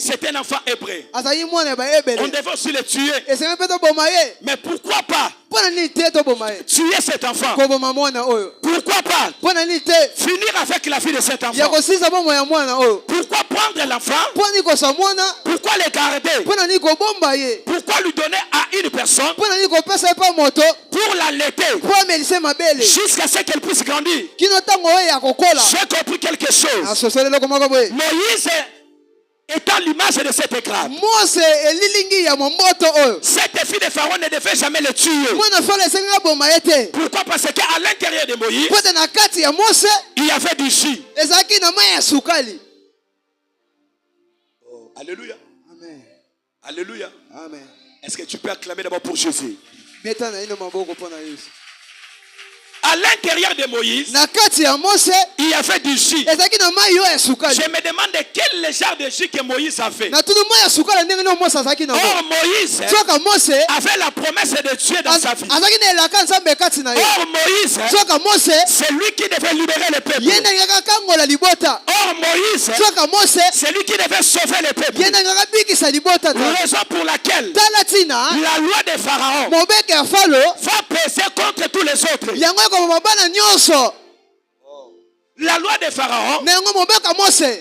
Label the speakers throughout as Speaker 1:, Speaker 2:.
Speaker 1: C'est un enfant hébreu. On devait aussi le tuer. Mais pourquoi pas tuer cet enfant? Pourquoi pas finir avec la vie de cet enfant? Pourquoi prendre l'enfant? Pourquoi le garder? Pourquoi lui donner à une personne pour l'allaiter jusqu'à ce qu'elle puisse grandir? J'ai compris quelque chose. Moïse étant l'image de cet écran. Cette fille de Pharaon ne devait jamais le tuer. Pourquoi? Parce qu'à l'intérieur de Moïse, il y avait du jus. Oh, alléluia.
Speaker 2: Amen.
Speaker 1: Alléluia.
Speaker 2: Amen.
Speaker 1: Est-ce que tu peux acclamer d'abord pour Jésus? À l'intérieur de Moïse, il y avait du jus. Je me demande quel genre de jus que Moïse a fait. Or, Moïse avait la promesse de tuer dans sa vie. Or, Moïse, c'est lui qui devait libérer le peuple. Or, Moïse, c'est lui qui devait sauver le peuple. Raison pour laquelle la loi de Pharaon va peser contre tous les autres. La loi de Pharaon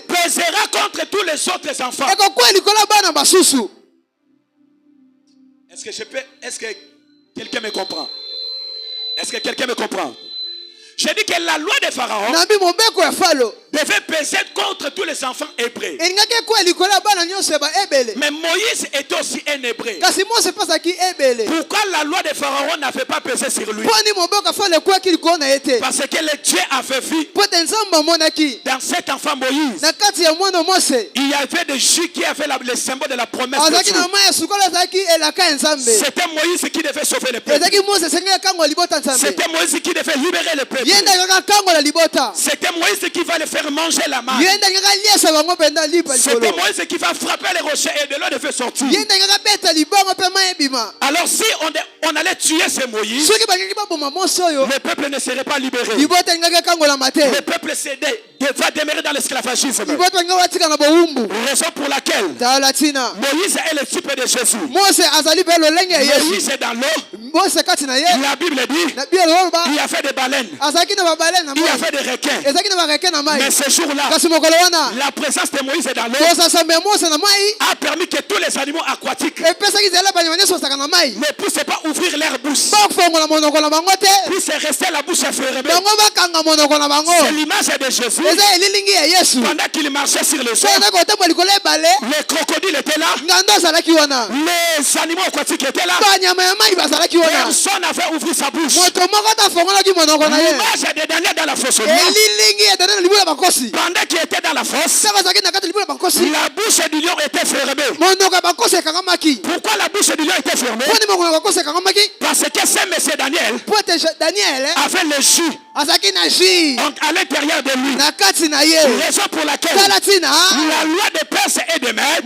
Speaker 1: pèsera contre tous les autres enfants. Est-ce que quelqu'un me comprend? Est-ce que quelqu'un me comprend? J'ai dit que la loi de Pharaon devait peser contre tous les enfants hébreux. Mais Moïse était aussi un hébreu. Pourquoi la loi de Pharaon n'avait pas pesé sur lui? Parce que le Dieu avait vu dans cet enfant Moïse, il y avait des jus qui avaient le symbole de la promesse de Dieu. C'était Moïse qui devait sauver le peuple. C'était Moïse qui devait libérer le peuple. C'était Moïse qui va le faire manger la manne. C'était Moïse qui va frapper les rochers et de l'eau devait sortir. Alors si on allait tuer ce Moïse, le peuple ne serait pas libéré. Le peuple va demeurer dans l'esclavagisme. Raison pour laquelle Moïse est le type de Jésus. Moïse est dans l'eau. La Bible dit il a fait des baleines. Il y avait des requins. Mais ce jour-là, la présence de Moïse dans l'eau a permis que tous les animaux aquatiques ne puissent pas ouvrir leur bouche. Puissent rester la bouche fermée. C'est l'image de Jésus. Pendant qu'il marchait sur le sol, les crocodiles étaient là. Les animaux aquatiques étaient là. Personne n'avait ouvert sa bouche. L'image de Daniel dans la fosse. Pendant qu'il était dans la fosse, la bouche du lion était fermée. Pourquoi la bouche du lion était fermée? Parce que ce monsieur Daniel avait le jus à l'intérieur de lui. Raison pour laquelle la loi de Perse et de Mède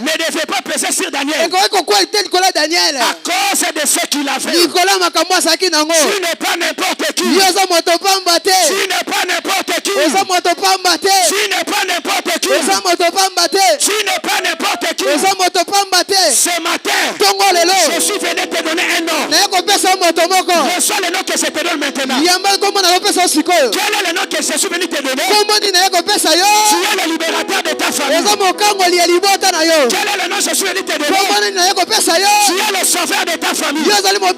Speaker 1: ne devait pas peser sur Daniel à cause de ce qu'il avait. Tu n'es pas n'importe qui. Tu n'es pas n'importe qui. Tu n'es pas n'importe qui. Tu n'es pas n'importe qui. Ce matin, je suis venu te donner un nom. Reçois le nom que je te donne maintenant. Quel est le nom que je suis venu te donner? Tu es le libérateur de ta famille. Quel est le nom que je suis venu te donner? Tu es le sauveur de ta famille. Le nom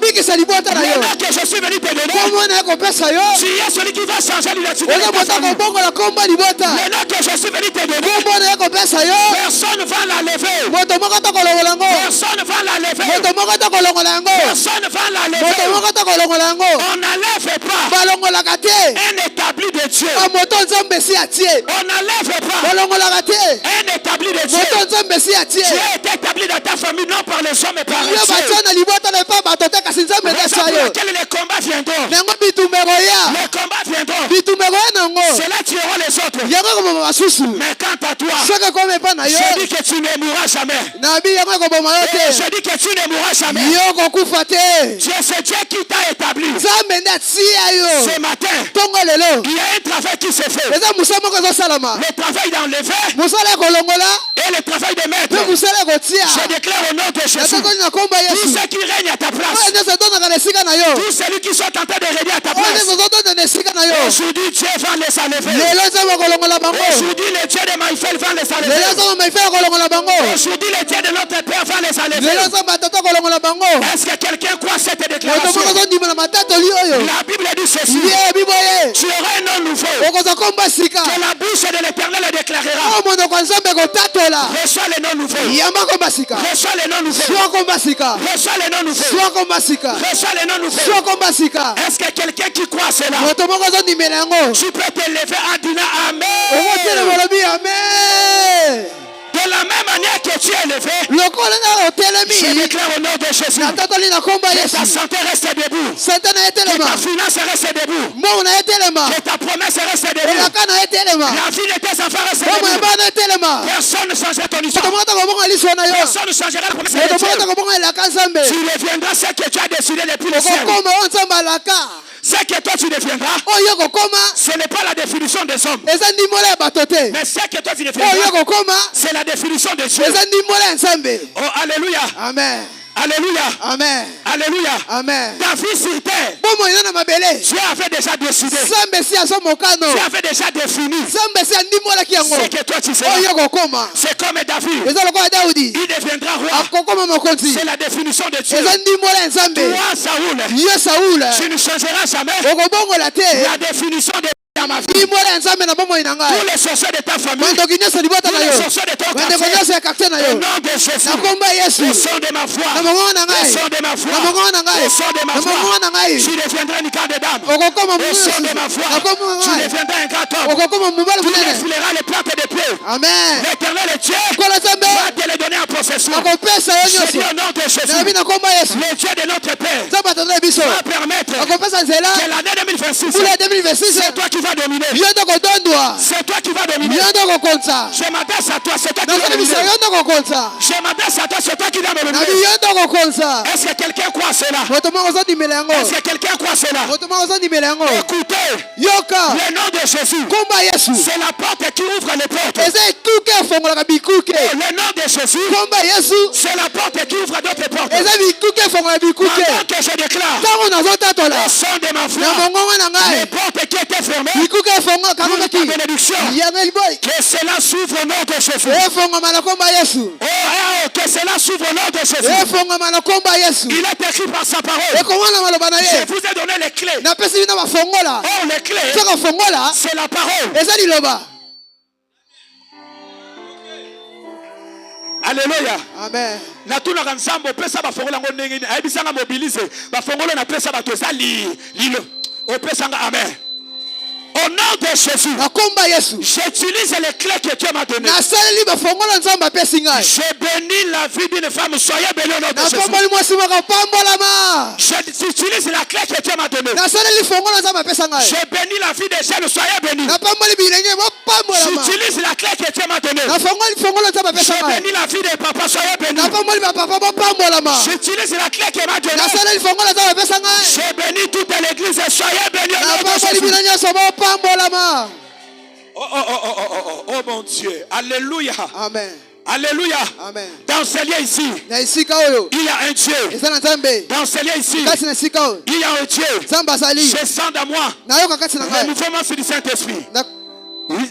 Speaker 1: que je suis venu te donner, tu es celui qui va changer l'identité de ta famille. Le nom que je suis venu te donner, personne ne va l'enlever. Personne ne va l'enlever. Personne ne va l'enlever. On n'enlève pas un établi de Dieu. On n'enlève pas un établi de Dieu. Dieu est établi dans ta famille, non par les hommes mais par Dieu. Raison laquelle les combats viendront. Les combats viendront. C'est là que tu auras les autres. Mais quant à toi, je dis que tu ne mourras jamais. Je dis que tu ne mourras jamais. Dieu, c'est Dieu qui t'a établi. Ce matin, il y a un travail qui se fait. Le travail d'enlever et le travail de mettre. Je déclare au nom de Jésus. Tous ceux qui règnent à ta place. Tous ceux qui sont en train de régner à ta place. Aujourd'hui, Dieu va les enlever. Aujourd'hui, le Dieu de Maïfel va les enlever. Aujourd'hui, le Dieu de notre Père va les enlever. Est-ce que quelqu'un croit cette déclaration? La Bible dit ceci. Tu auras un nom nouveau. Que la bouche de l'Éternel le déclarera. Reçois les noms nouveaux. Reçois les noms nouveaux. Reçois les noms nouveaux. Reçois les noms nouveaux. Est-ce que quelqu'un qui croit à cela? Tu peux te lever en disant Amen. De la même manière que tu es levé, je déclare au nom de Jésus que ta santé reste debout, que ta finance reste debout, que ta promesse reste debout, la vie de tes enfants reste debout. Personne ne changera ton histoire. Personne ne changera la promesse de Dieu. Tu deviendras ce que tu as décidé depuis le ciel. Ce que toi tu deviendras, ce n'est pas la définition des hommes. Mais ce que toi tu deviendras, c'est la définition de Dieu. Oh, alléluia. Amen. Alléluia. Amen. Alléluia. Amen. Ta vie sur terre, Dieu avait déjà décidé. Dieu avait déjà défini ce que toi tu seras. C'est comme David. Il deviendra roi. C'est la définition de Dieu. Toi, Saoul, tu ne changeras jamais la définition de dans ma vie. Tous les sorciers de ta famille, tous les sorciers de ton quartier, au nom de Jésus, le son de ma voix, le son de ma voix, le son de ma voix, tu deviendras une carte de dame. Le son de ma voix, tu deviendras un grand homme. Tu défileras les plantes de pied. Amen. L'Éternel est Dieu va te les donner en possession. Je dis au nom de Jésus, le Dieu de notre Père va permettre que l'année 2026, c'est toi qui vas dominer. C'est toi qui vas dominer. Je m'adresse à toi, c'est toi qui vas dominer. Je m'adresse à toi, c'est toi qui vas dominer. Est-ce que quelqu'un croit cela? Est-ce que quelqu'un croit cela? Écoutez, le nom de Jésus, c'est la porte qui ouvre les portes. Le nom de Jésus, c'est la porte qui ouvre d'autres portes. Pendant que je déclare au son de ma voix, les portes qui étaient fermées, ta bénédiction, que cela s'ouvre au nom de Jésus. Oh, que cela s'ouvre au nom de Jésus. Il est écrit par sa parole. Je vous ai donné les clés. Oh, les clés, c'est la parole. Alléluia. Amen. Na tuna kansambo pesa ba fongola ngo ndenge ni ayibisanga mobiliser ba fongola na pesa ba toza lilo o pesa nga amen. Au nom de Jésus, j'utilise les clés que Dieu m'a données. Je bénis la vie d'une femme. Soyez bénis au nom de Jésus. J'utilise la clé que Dieu m'a donnée. Je bénis la vie des jeunes. Soyez bénis. J'utilise la clé que Dieu m'a donnée. Je bénis la vie des papas. Soyez bénis. J'utilise la clé que m'a donnée. Je bénis toute l'église. Soyez bénis au nom de Jésus. Oh mon Dieu. Alléluia. Amen. Alléluia. Amen. Dans ce lieu ici, il y a un Dieu. Dans ce lieu ici, il y a un Dieu. Je sens dans moi le mouvement du Saint-Esprit.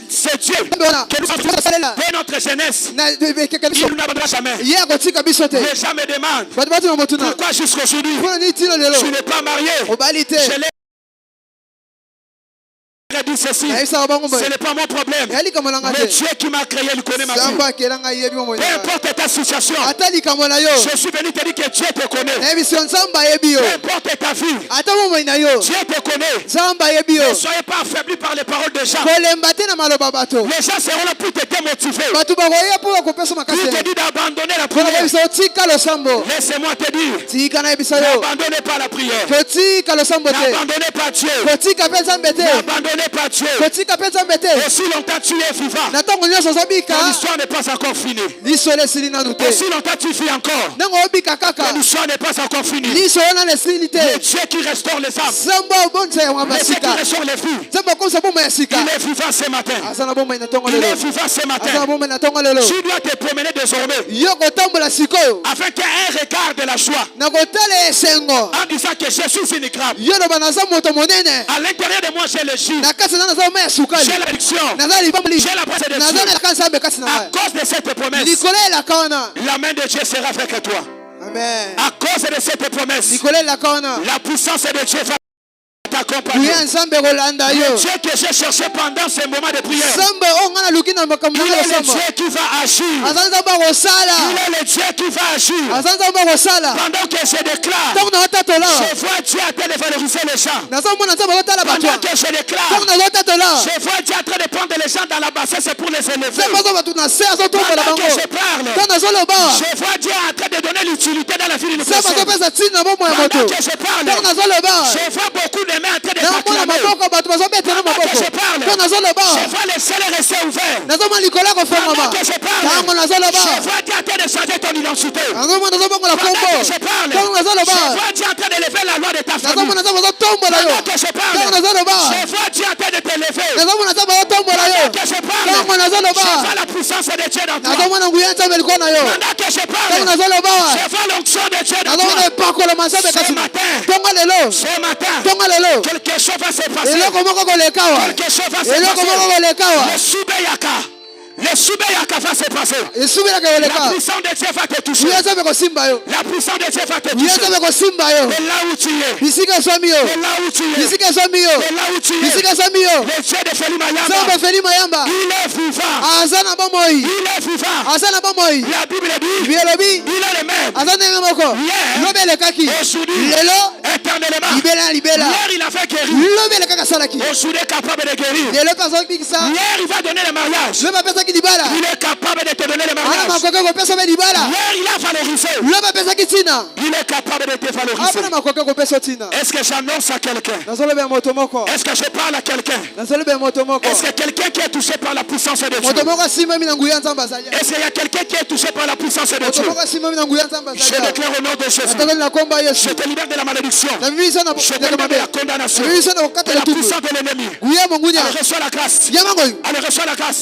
Speaker 1: C'est Dieu que nous avons fait notre jeunesse. Il ne nous abandonnera jamais. Les gens me demandent pourquoi jusqu'aujourd'hui tu n'es pas marié. Je l'ai
Speaker 2: a dit ceci. Ce n'est pas mon problème. Mais Dieu qui m'a créé, il connaît ma vie. Peu importe ta situation, je suis venu te dire que Dieu te connaît. Peu importe ta vie, Dieu te connaît. Ne soyez pas affaiblis par les paroles des gens. Les gens seront là pour te démotiver. Pour te dire d'abandonner la prière. Laissez-moi te dire, n'abandonnez pas la prière. N'abandonnez pas Dieu. N'abandonnez pas Dieu. Aussi longtemps tu es vivant, ton histoire n'est pas encore finie. Aussi longtemps tu vis encore, ton histoire n'est pas encore finie. Le Dieu qui restaure les âmes, le Dieu qui restaure les vies, il est vivant ce matin. Il est vivant ce matin. Tu dois te promener désormais afin qu'il y ait un regard de la joie en disant que je suis inébranlable. À l'intérieur de moi j'ai le chiffre, j'ai l'addiction, j'ai la présence de Dieu. À cause de cette promesse, la main de Dieu sera avec toi.
Speaker 1: Amen.
Speaker 2: À cause de cette promesse, la puissance de Dieu va t'accompagner. Le Dieu que j'ai cherché pendant ce moment de prière, il est le Dieu qui va agir. Il est le Dieu qui va agir. Pendant que je déclare, je vois Dieu en train de valoriser les gens. Pendant que je déclare, je vois Dieu en train de prendre les gens dans la bassesse pour les élever. Pendant que je parle, je vois Dieu en train de donner l'utilité dans la vie d'une personne. Pendant que je parle, je vois beaucoup de mains en train de s'acclamer. Pendant que je parle, je vois les ciels rester ouverts. Pendant que je parle, je vois Dieu en train de changer ton identité. Pendant que je parle, je vois Dieu en train d'élever la loi de ta famille. Pendant que je parle, je vois Dieu en train de t'élever. Pendant que je parle, je vois la puissance de Dieu dans toi. Pendant que je parle, je vois l'onction de Dieu dans toi. Ce matin, quelque chose va se passer. Quelque chose va se passer. Le Soubeyaka va se passer. La puissance de Dieu va te toucher. La puissance de Dieu va te toucher. De là où tu es. De là où tu es. De là où tu es. Le Dieu de Feli Mayamba, il est vivant. Il est vivant. La Bible dit, il est le même. Hier, aujourd'hui, éternellement. Hier, il a fait guérir. Aujourd'hui, capable de guérir. Hier, il va donner le mariage. Il est capable de te donner le mariage. Hier, il a valorisé. Il est capable de te valoriser. Est-ce que j'annonce à quelqu'un? Est-ce que je parle à quelqu'un? Est-ce que quelqu'un qui est touché par la puissance de Dieu? Est-ce qu'il y a quelqu'un qui est touché par la puissance de Dieu? Je déclare au nom de Jésus. Je te libère de la malédiction. Je te libère de la condamnation. De la puissance de l'ennemi. Alors reçois la grâce. Alors reçois la grâce.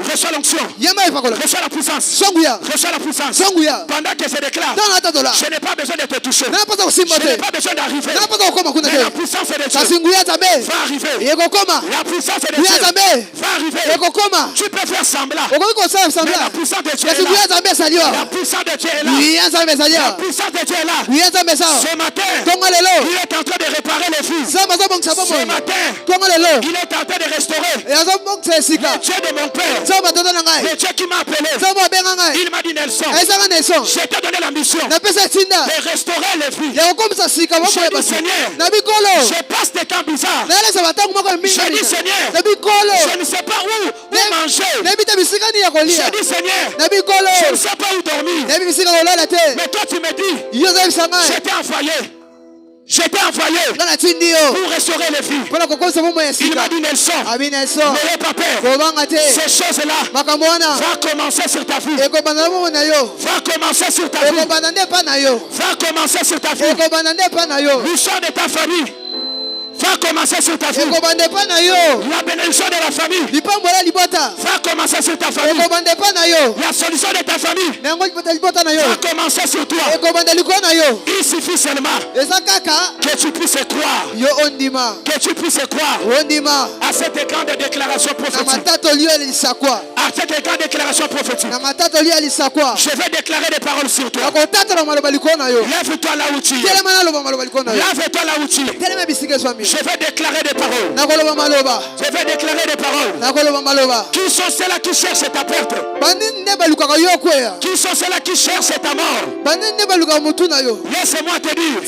Speaker 2: Reçois l'onction. Reçois la puissance. Reçois la puissance. Pendant que je déclare, je n'ai pas besoin de te toucher. Je n'ai pas besoin d'arriver. Mais la puissance de Dieu va arriver. La puissance de Dieu va arriver. Tu peux faire semblant. Mais la puissance de Dieu est là. La puissance de Dieu est là. La puissance de Dieu est là. Ce matin, il est en train de réparer les vies. Ce matin, il est en train de restaurer. Le Dieu de mon Père, le Dieu qui m'a appelé, il m'a dit Nelson, je t'ai donné la mission de restaurer les vies. J'ai dit Seigneur, je passe des temps bizarres. J'ai dit Seigneur, je ne sais pas où manger. J'ai dit Seigneur, je ne sais pas où dormir. Mais toi tu me dis, je t'ai envoyé. Je t'ai envoyé pour restaurer les vies. Il m'a dit Nelson, n'ayez pas peur. Ces choses-là vont commencer sur ta vie. Va commencer sur ta vie. Va commencer sur ta vie. L'histoire de ta famille va commencer sur ta vie. La bénédiction de la famille va commencer sur ta famille. La solution de ta famille va commencer sur toi. Il suffit seulement que tu puisses croire. Que tu puisses croire à cet écran de déclaration prophétique. À cet écran de déclaration prophétique. Je vais déclarer des paroles sur toi. Lève-toi là où tu es. Lève-toi là où tu es. Je vais déclarer des paroles. Je vais déclarer des paroles. Qui sont ceux-là qui cherchent ta perte? Qui sont ceux-là qui cherchent ta mort? Laisse-moi te dire,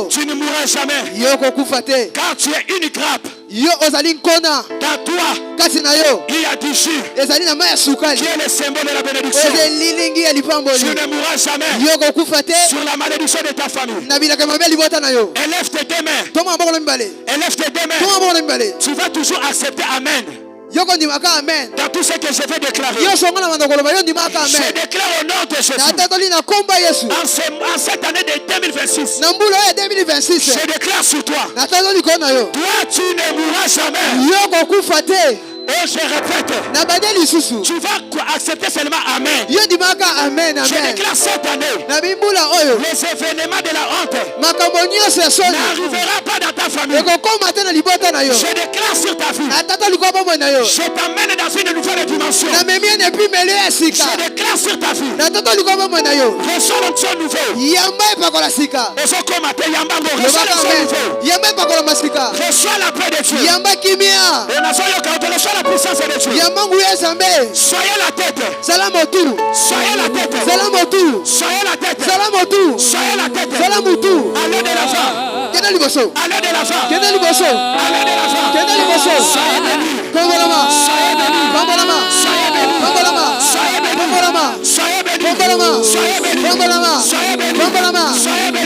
Speaker 2: tu ne mourras jamais. Car tu es une grappe. Dans toi, il y a du jus qui est le symbole de la bénédiction. Tu ne mourras jamais sur la malédiction de ta famille. Élève tes deux mains. Élève tes deux mains. Tu vas toujours accepter Amen. Dans tout ce que je vais déclarer, je déclare au nom de Jésus. En cette année de 2026, je déclare sur toi. Toi, tu ne mourras jamais. Oh, je répète, tu vas accepter seulement Amen. Je déclare cette année, les événements de la honte n'arriveront pas dans ta famille. Je déclare sur ta vie, je t'emmène dans une nouvelle dimension. Je déclare sur ta vie, reçois l'onction nouveau. Reçois la paix de Dieu. La puissance de Dieu. Soyez la tête. Soyez la tête. Soyez la tête. Soyez la tête. Allez de l'avant. Allez de l'avant. Allez de l'avant. Soyez bénis. Soyez bénis. Soyez bénis. Soyez bénis.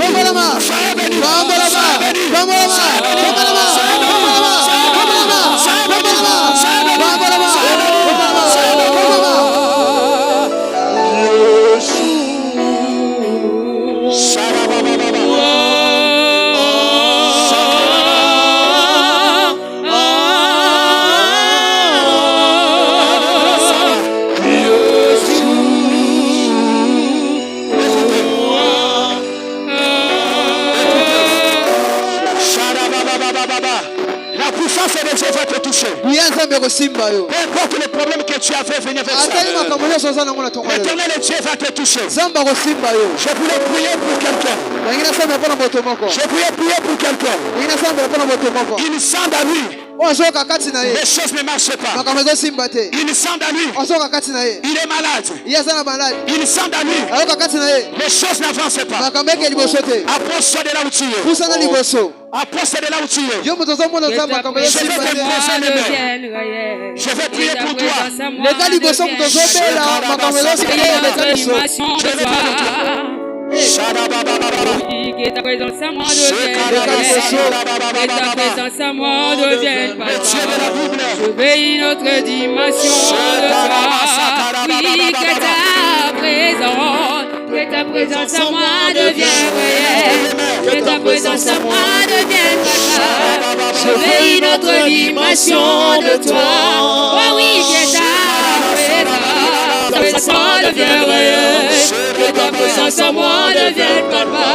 Speaker 2: Soyez bénis. Soyez bénis. Soyez bénis. Soyez bénis. Soyez bénis. Peu importe le problème que tu as fait venir avec ça, l'Éternel Dieu va te toucher. Je voulais prier pour quelqu'un. Je voulais prier pour quelqu'un. Il sent dans lui, les choses ne marchent pas. Il sent dans lui, il est malade. Il sent dans lui, les choses n'avancent pas. Approche-toi de là où tu es. Approche-toi de là où tu es. Je vais te poser les mains. Je vais prier pour toi.
Speaker 3: Que ta présence à moi devienne je veux une autre dimension de toi. Oui, que ta présence à moi devienne réelle. Que ta présence à moi devienne papa. Je veux une autre dimension de toi. Oh oui, que ta présence devienne réelle. Que ta présence à moi devienne papa.